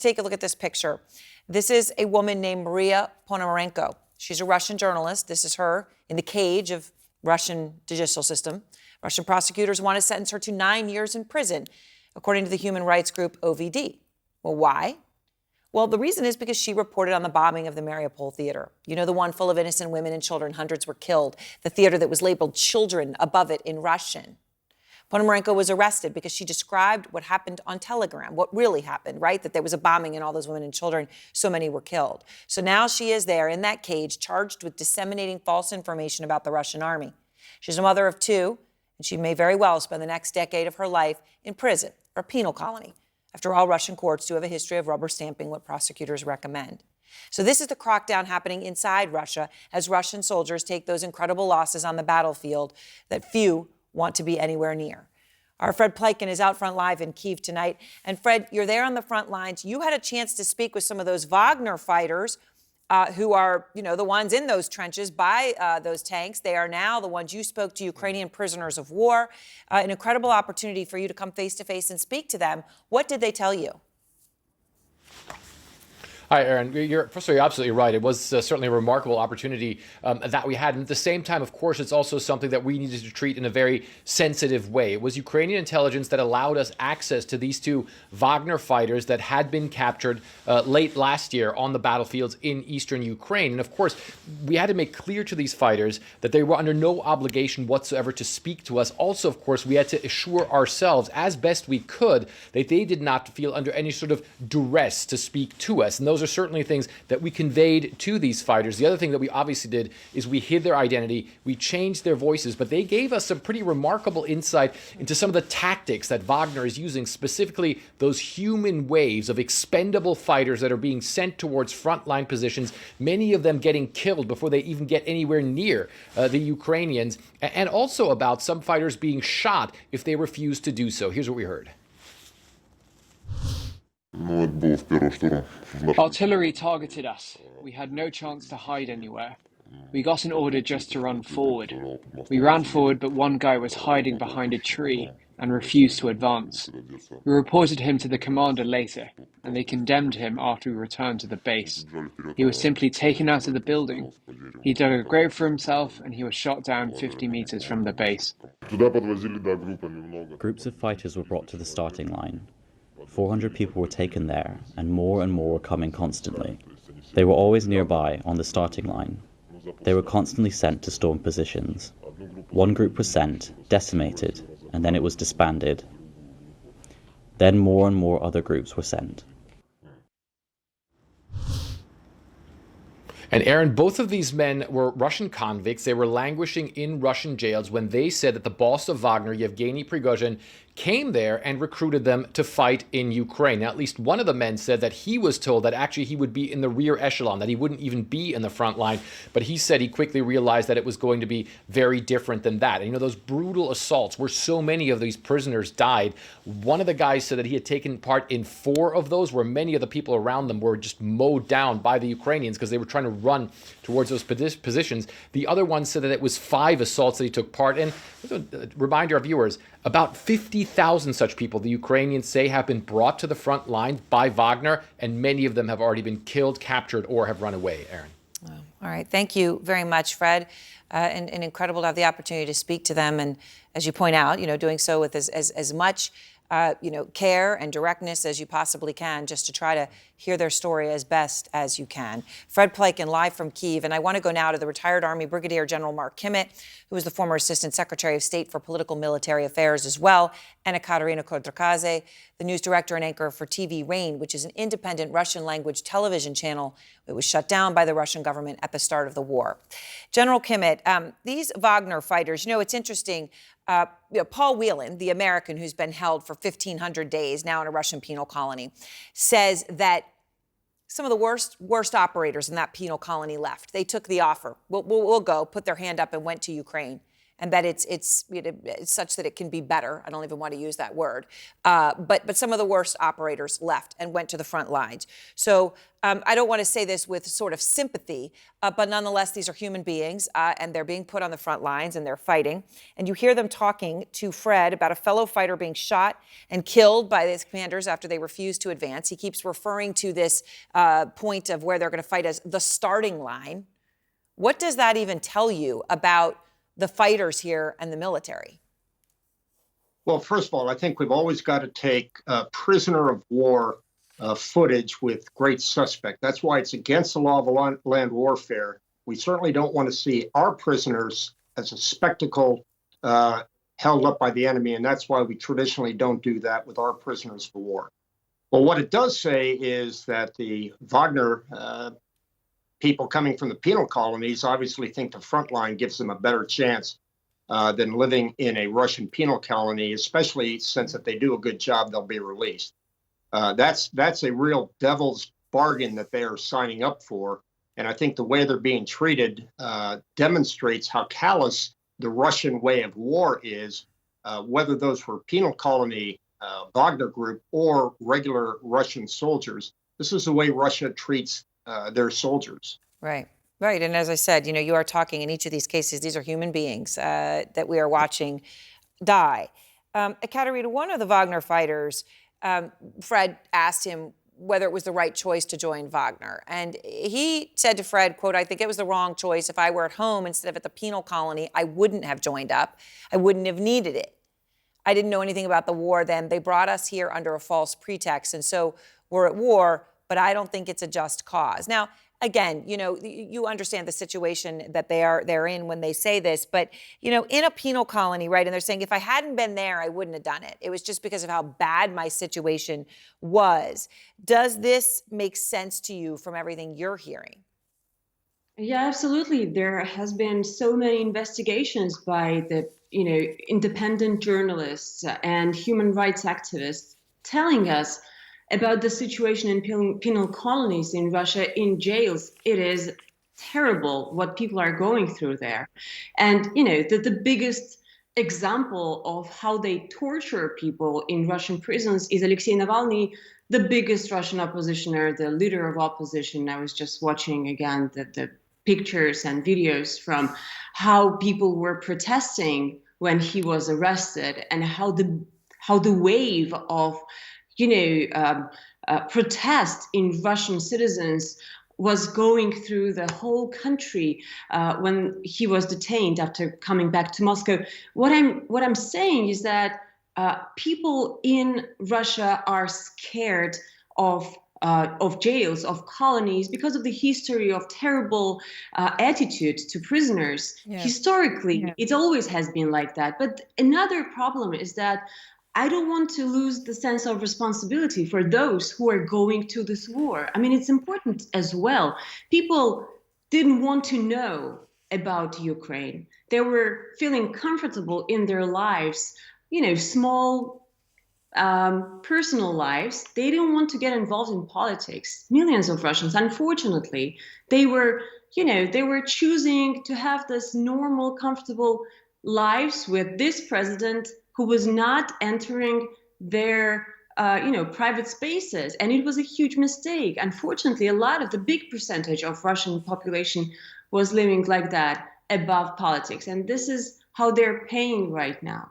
take a look at this picture. This is a woman named Maria Ponomarenko. She's a Russian journalist. This is her in the cage of Russian judicial system. Russian prosecutors want to sentence her to 9 years in prison, according to the human rights group OVD. Well, why? Well, the reason is because she reported on the bombing of the Mariupol theater. You know, the one full of innocent women and children, hundreds were killed. The theater that was labeled children above it in Russian. Ponomarenko was arrested because she described what happened on Telegram, what really happened, right? That there was a bombing and all those women and children, so many were killed. So now she is there in that cage, charged with disseminating false information about the Russian army. She's a mother of 2, and she may very well spend the next decade of her life in prison or a penal colony. After all, Russian courts do have a history of rubber stamping what prosecutors recommend. So this is the crackdown happening inside Russia as Russian soldiers take those incredible losses on the battlefield that few want to be anywhere near. Our Fred Pleitgen is out front live in Kyiv tonight. And Fred, you're there on the front lines. You had a chance to speak with some of those Wagner fighters who are, you know, the ones in those trenches by those tanks. They are now the ones you spoke to, Ukrainian prisoners of war. An incredible opportunity for you to come face to face and speak to them. What did they tell you? Hi, Aaron. First of all, you're absolutely right. It was certainly a remarkable opportunity that we had. And at the same time, of course, it's also something that we needed to treat in a very sensitive way. It was Ukrainian intelligence that allowed us access to these 2 Wagner fighters that had been captured late last year on the battlefields in eastern Ukraine. And of course, we had to make clear to these fighters that they were under no obligation whatsoever to speak to us. Also, of course, we had to assure ourselves as best we could that they did not feel under any sort of duress to speak to us. And those are certainly things that we conveyed to these fighters. The other thing that we obviously did is we hid their identity, we changed their voices, but they gave us some pretty remarkable insight into some of the tactics that Wagner is using, specifically those human waves of expendable fighters that are being sent towards frontline positions, many of them getting killed before they even get anywhere near the Ukrainians, and also about some fighters being shot if they refuse to do so. Here's what we heard. Artillery targeted us. We had no chance to hide anywhere. We got an order just to run forward. We ran forward, but one guy was hiding behind a tree and refused to advance. We reported him to the commander later, and they condemned him after we returned to the base. He was simply taken out of the building. He dug a grave for himself, and he was shot down 50 meters from the base. Groups of fighters were brought to the starting line. 400 people were taken there, and more were coming constantly. They were always nearby on the starting line. They were constantly sent to storm positions. One group was sent, decimated, and then it was disbanded. Then more and more other groups were sent. And Aaron, both of these men were Russian convicts. They were languishing in Russian jails when they said that the boss of Wagner, Yevgeny Prigozhin, came there and recruited them to fight in Ukraine. Now, at least one of the men said that he was told that actually he would be in the rear echelon, that he wouldn't even be in the front line. But he said he quickly realized that it was going to be very different than that. And, you know, those brutal assaults where so many of these prisoners died, one of the guys said that he had taken part in 4 of those, where many of the people around them were just mowed down by the Ukrainians because they were trying to run towards those positions. The other one said that it was 5 assaults that he took part in. Remind our viewers, about 50,000 such people, the Ukrainians say, have been brought to the front line by Wagner, and many of them have already been killed, captured, or have run away. Aaron. Oh, all right. Thank you very much, Fred. And incredible to have the opportunity to speak to them. And as you point out, you know, doing so with as much care and directness as you possibly can, just to try to hear their story as best as you can. Fred Pleitgen, live from Kyiv. And I want to go now to the retired Army Brigadier General Mark Kimmitt, who was the former Assistant Secretary of State for Political Military Affairs as well, and Ekaterina Kodrakadze, the news director and anchor for TV Rain, which is an independent Russian-language television channel. It was shut down by the Russian government at the start of the war. General Kimmitt, these Wagner fighters, you know, it's interesting. Paul Whelan, the American who's been held for 1,500 days now in a Russian penal colony, says that some of the worst operators in that penal colony left. They took the offer. We'll go, put their hand up and went to Ukraine. and that it's such that it can be better. I don't even want to use that word. But some of the worst operators left and went to the front lines. So I don't want to say this with sort of sympathy, but nonetheless, these are human beings, and they're being put on the front lines and they're fighting. And you hear them talking to Fred about a fellow fighter being shot and killed by his commanders after they refused to advance. He keeps referring to this point of where they're going to fight as the starting line. What does that even tell you about the fighters here and the military? Well, first of all, I think we've always got to take prisoner of war footage with great suspect. That's why it's against the law of land warfare. We certainly don't want to see our prisoners as a spectacle held up by the enemy, and that's why we traditionally don't do that with our prisoners of war. Well, what it does say is that the Wagner people coming from the penal colonies obviously think the front line gives them a better chance than living in a Russian penal colony, especially since if they do a good job, they'll be released. That's a real devil's bargain that they are signing up for. And I think the way they're being treated demonstrates how callous the Russian way of war is, whether those were penal colony Wagner group or regular Russian soldiers. This is the way Russia treats their soldiers. Right. Right. And as I said, you are talking in each of these cases, these are human beings that we are watching die. Ekaterina, one of the Wagner fighters, Fred asked him whether it was the right choice to join Wagner. And he said to Fred, quote, "I think it was the wrong choice. If I were at home instead of at the penal colony, I wouldn't have joined up. I wouldn't have needed it. I didn't know anything about the war then. They brought us here under a false pretext. And so we're at war, but I don't think it's a just cause." Now, again, you understand the situation that they're in when they say this, but, in a penal colony, right, and they're saying, if I hadn't been there, I wouldn't have done it. It was just because of how bad my situation was. Does this make sense to you from everything you're hearing? Yeah, absolutely. There has been so many investigations by the, independent journalists and human rights activists telling us about the situation in penal colonies in Russia, in jails. It is terrible what people are going through there. And, the biggest example of how they torture people in Russian prisons is Alexei Navalny, the biggest Russian oppositioner, the leader of opposition. I was just watching again the pictures and videos from how people were protesting when he was arrested, and how the wave of protest in Russian citizens was going through the whole country when he was detained after coming back to Moscow. What I'm saying is that people in Russia are scared of jails, of colonies, because of the history of terrible attitude to prisoners. Yeah. Historically, it always has been like that. But another problem is that I don't want to lose the sense of responsibility for those who are going to this war. I mean, it's important as well. People didn't want to know about Ukraine. They were feeling comfortable in their lives, small personal lives. They didn't want to get involved in politics. Millions of Russians, unfortunately, they were choosing to have this normal, comfortable lives with this president who was not entering their, private spaces. And it was a huge mistake. Unfortunately, a lot of the big percentage of Russian population was living like that, above politics. And this is how they're paying right now.